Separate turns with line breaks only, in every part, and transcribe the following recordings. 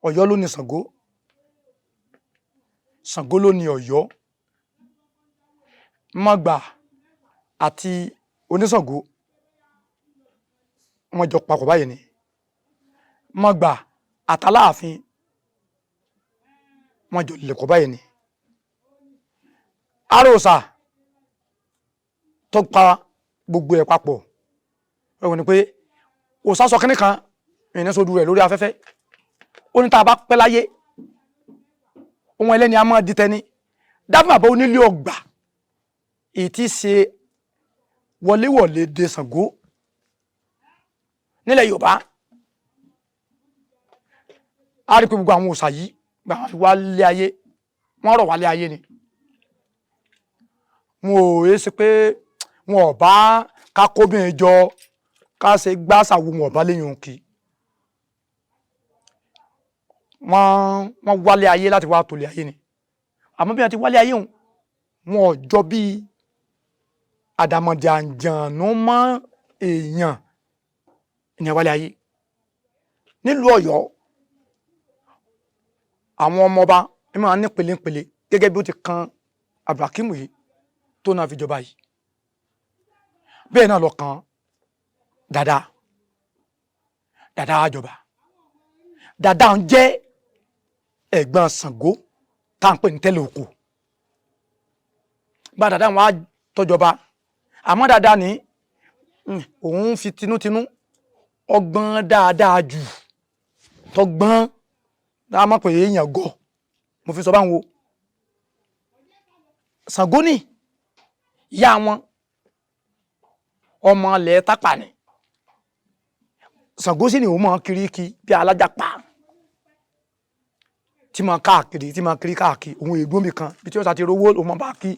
Ọ̀yọ́ ló ní Ṣàngó, Ṣàngó ló ní Ọ̀yọ́. Mọ́gbà àti Oníṣàngó wọ́n jọ papọ̀ báyìí ni. Mọ́gbà àtàláàfin wọ́n jọ lẹ̀kọ̀ báyìí ni. Àròsà tó pa gbogbo ẹ̀ papọ̀ ẹ̀wọ̀n ni pé òòṣà sọ kínní kan ìrìn sódù rẹ̀ lórí afẹ́fẹ́. Ó ní tá a bá pẹ́ láyé ohun ẹlẹ́ni a máa di tẹni. Dáfídì bàbá onílé ọgbà èyí tí ṣe wọléwọ̀lé de Ṣàngó nílẹ̀ Yorùbá. A rí pé gbogbo àwọn òòṣà yìí gbà wọ́n fi wá lé ayé, wọ́n rọ̀ wá lé ayé ni. Wọn ò yé ṣe pé wọn ò bá ká kóbìnrin jọ ká ṣe gbàṣàwò wọn ò bá léyìn òun kì. Wọ́n wálé ayé láti wá tòlé ayé ni. Àmọ́ bí wọ́n ti wálé ayé wọn ò jọ bí àdàmọ̀dì àǹjànú mọ́ èèyàn ní wálé ayé. Nílùú Ọ̀yọ́ àwọn ọmọọba ẹ máa ní pèlépèlé gẹ́gẹ́ bí ó ti kan Abdulhakeem yìí tó náà fi jọba yìí. Bẹ́ẹ̀ náà lọ kan Dàda àjọba. Dàda ń jẹ́ ẹ̀gbọ́n Ṣàngó tá à ń pè ní Tẹ́lẹ̀ Oko. Bá Dàda wọn á tọ́jọba àmọ́ Dàda ní òun fi tinútinú ọgbọ́n dáadáa jù tọgbọ́n dáa mọ̀ pé èèyàn gọ̀ mo fi sọ báwọn wo. Ṣàngó ní ìyá wọn ọmọ ilẹ̀ Tápà ni. Ṣàngó sì ni òun máa kiri kí bí alájàpá tí máa káàkiri òun ègbó mi kan bí tí ó sá ti rówó òun máa bá kí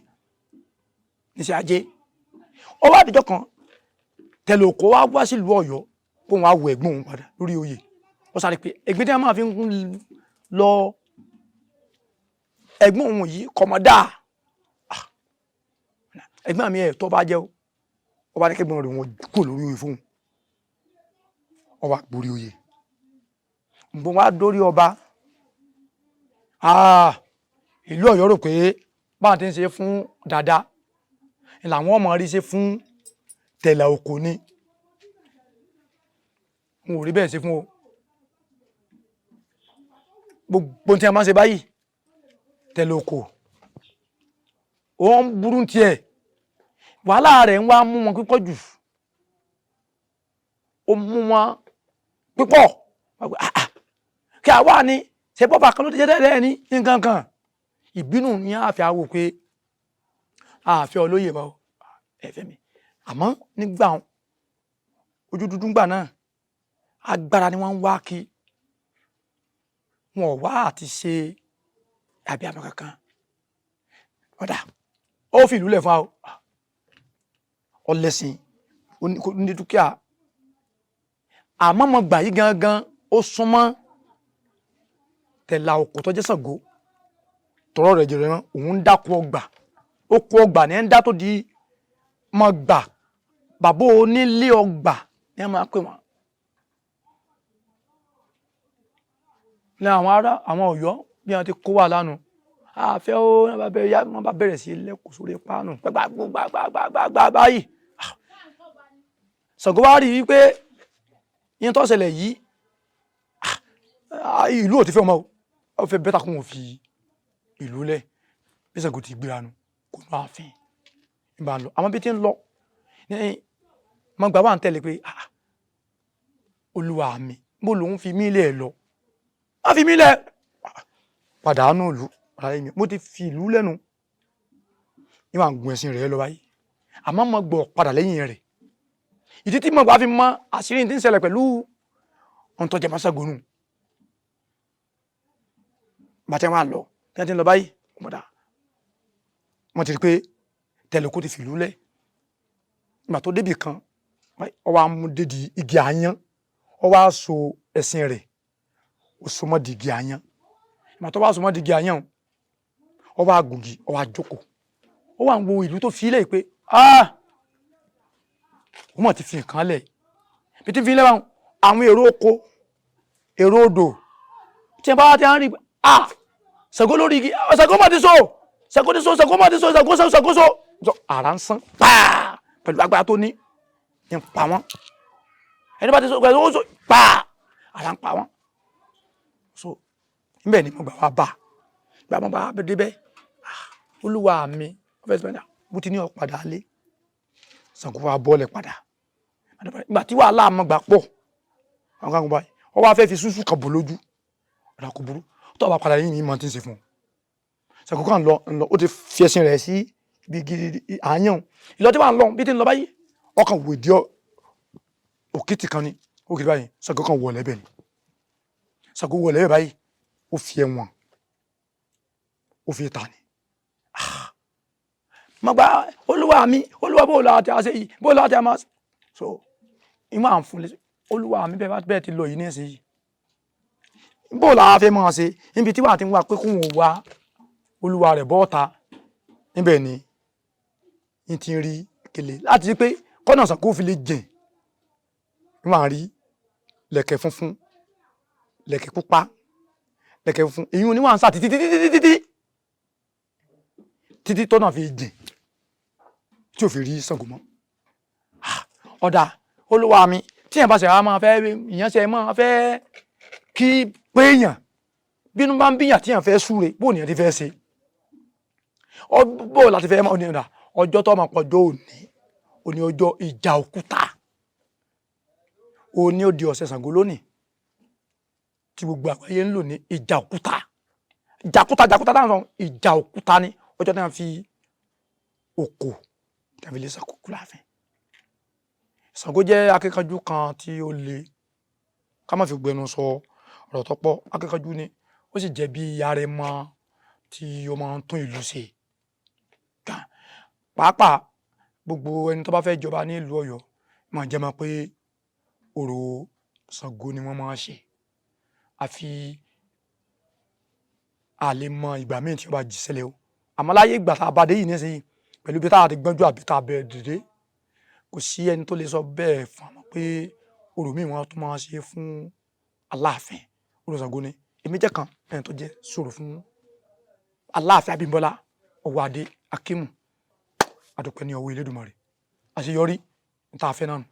níṣẹ́ ajé. Ó wá àdìjọ́ kan Tẹ́lẹ̀ Oko wá sílùú Ọ̀yọ́ kó wọn á wo ẹ̀gbọ́n òun padà lórí oyè. Ó sáré pé ẹ̀gbẹ́ tí wọ́n máa fi ń lọ ẹ̀gbọ́n òun yìí kọ̀mọ́dà ẹ̀gbọ́n mi ẹ̀ tó bá jẹ́ ó bá ní kẹ́gbọ́n rẹ̀ wọn kú lórí oyè fún un. Ó wá gborí oyè ǹbọn wá dórí ọba. Ìlú Ọ̀yọ́ rò pé báwọn ti ń ṣe fún Dàda làwọn ọmọ rí ṣe fún Tẹ́lẹ̀ Oko ni. Wọn ò rí bẹ́ẹ̀ ṣe fún o. Gbogbo tí a máa ń ṣe báyìí Tẹ́lẹ̀ Oko ó ń burú tiẹ̀ wàhálà rẹ̀ ń wá mú wọn pípọ̀ jù. Ó mú wọn pípọ̀ kí a wá ní ṣe bọ́bà kan ló ti jẹ́ dẹ́rẹ́ ní nǹkan kan. Ìbínú ní àfẹ́ àwò pé àfẹ́ olóyè bá ẹ̀fẹ́ mi. Àmọ́ nígbà ojú dúdú gbà náà agbára ni wọ́n ń wá kí wọn ò wá àti ṣe àbí àmọ́ kankan. Ọ̀dà ó fi ìlú lẹ̀ fún wa ọlẹ́sìn ní dúkìá. Àmọ́ mo gbà yí gangan ó súnmọ́ Tẹ́lẹ̀ Oko tó jẹ́ Ṣàngó tọrọ rẹ̀ jẹrẹ rán òun ń dákú ọgbà. Ó kú ọgbà ní ẹ̀ ń dá tó di mọ́ gbà bàbá onílé ọgbà ní ẹ̀ máa pè wọ́n. Ní àwọn ará àwọn Ọ̀yọ́ bí wọ́n ti kó wà lánàá àfẹ́ ó wọ́n bá bẹ̀rẹ̀ sí lẹ́kùn sórí páànù gbàgbàgbàgbàgbà báyìí. Ṣàngó wá rí wípé yín tó ṣẹlẹ̀ yìí ìlú ò ti fẹ́ ọmọ ó fẹ́ bẹ́tà kún wọn fi ìlú lẹ̀ bí Ṣàngó ti gbéra nu kò ní ààfin ìbá ń lọ. Àwọn bí ti ń lọ ní mọ́ gbà wà ń tẹ̀lé pé olúwa mi bó lòun fi mí lẹ̀ lọ. Wọ́n fi mí lẹ̀ pàdánù ìlú ara mi mo ti fi ìlú lẹ́nu ní wàá gun ẹ̀sìn rẹ̀ lọ báyìí. Àmọ́ mo gbọ́ padà lẹ́yìn rẹ̀. Ìdí tí mo gbà fi mọ àṣírí tí ń ṣẹlẹ̀ pẹ̀lú ohun tó jẹ mọ́ Ṣàngó nù. Bàtẹ́ wọn lọ tí wọ́n ti ń lọ báyìí ọmọdà wọ́n ti rí pé Tẹ́lẹ̀ Oko ti fìlú lẹ̀. Ìgbà tó débì kan ó wá mú dédi igi àyàn ó wá so ẹ̀sìn rẹ̀ ó so mọ́ di igi àyàn. Ìgbà tó wá so mọ́ di igi àyàn ó wá gùngì ó wá jókòó ó wá ń wo ìlú tó fi lẹ̀ pé ó mọ̀ ti fi nǹkan lẹ̀ bí ti fi lẹ̀ àwọn èrò oko èrò odò tí ẹ bá ti ń rí Ṣàngó lórí igi Ṣàngó mà ti so Ṣàngó ti so Ṣàngó mà ti so Ṣàngó so ara ń sán pàà pẹ̀lú agbára tó ní ń pa wọ́n ẹni bá ti so pẹ̀lú so pàà ara ń pa wọ́n so níbẹ̀ ni mo gbà wá bá gbà mo bá débẹ̀ olúwa mi mo ti ní ọ padà lé Ṣàngó wa bọ́ọ̀lẹ̀ padà ìgbà tí wàhálà mọ̀ gbà pọ̀ àwọn kan báyìí wọ́n wá fẹ́ fi súnsún kan bò lójú ọ̀dà kò burú tó bá padà yìí ní ìmọ̀ tí ń ṣe fún un Ṣàngó kan lọ ó ti fi ẹṣin rẹ̀ sí ibi gidi àáyàn ìlọ tí wà ń lọ bí tí ń lọ báyìí ọkàn wò di òkìtì kan ni ó kiri báyìí Ṣàngó kan wọ̀ lẹ́bẹ̀ ni Ṣàngó wọ̀ lẹ́bẹ̀ báyìí ó fi ẹ̀wọ̀n ó fi ta ni mo gba olúwa mi olúwa bó la ti àṣẹ yìí bó la ti àmà so ìmọ̀ à ń fún lé olúwa mi bẹ́ẹ̀ ti lọ yìí ní ẹ̀sìn yìí bó la fẹ́ máa ṣe níbi tí wà ti ń wá pé kóun ò wá olúwa rẹ̀ bọ́ọ̀ta níbẹ̀ ni n ti rí kele láti rí pé kọ́nà Ṣàngó fi lè jìn wọ́n rí lẹ̀kẹ̀ funfun lẹ̀kẹ̀ pupa lẹ̀kẹ̀ funfun èyí ni wọ́n ń sá títí tọ́nà fi jìn tí ò fi rí Ṣàngó mọ́ ọ̀dà olúwa mi tí èèyàn bá ṣe máa fẹ́ ìyẹn ṣe máa fẹ́ kí pé èèyàn bínú bá ń bíyàn tí èèyàn fẹ́ súre bó nìyẹn ti fẹ́ ṣe bó láti fẹ́ máa ní ọ̀dà ọjọ́ tó máa pọ̀jọ́ òní ọjọ́ ìjà òkúta òní ó di ọ̀sẹ̀ Ṣàngó lónìí tí gbogbo àgbáyé ń lò ní ìjà òkúta táwọn ìjà òkúta ní ọjọ́ tí wọ́n fi òkò tàbí lè Ṣàngó kú láàfin Ṣàngó jẹ́ akíkanjú kan tí ó le ká má fi gbẹnu sọ ọ̀rọ̀ tó pọ̀ akíkanjú ni ó sì jẹ́ bí arẹmọ tí ó máa ń tún ìlú ṣe pàápàá gbogbo ẹni tó bá fẹ́ jọba ní ìlú Ọ̀yọ́ máa jẹ́ mọ́ pé orò Ṣàngó ni wọ́n máa ṣe àfi àlè mọ ìgbà míì tí ó bá jí ṣẹlẹ̀ o àmọ́ láyé ìgbà tá a bá dé yìí nísìnyí pẹ̀lú bí táwa ti gbọ́njú àbí tá a bẹ̀rẹ̀ dìde kò sí ẹni tó lè sọ bẹ́ẹ̀ fún àmọ́ pé orò míì wọn tó máa ṣe fún Aláàfin orò Ṣàngó ni èmi jẹ́ kan ẹni tó jẹ́ sọ̀rọ̀ fún Aláàfin Abímbọ́lá Ọwọ́adé Akímù adúpẹ́ ní ọwọ́ Elédùmarè àṣeyọrí ní tá a fẹ́ náà nù.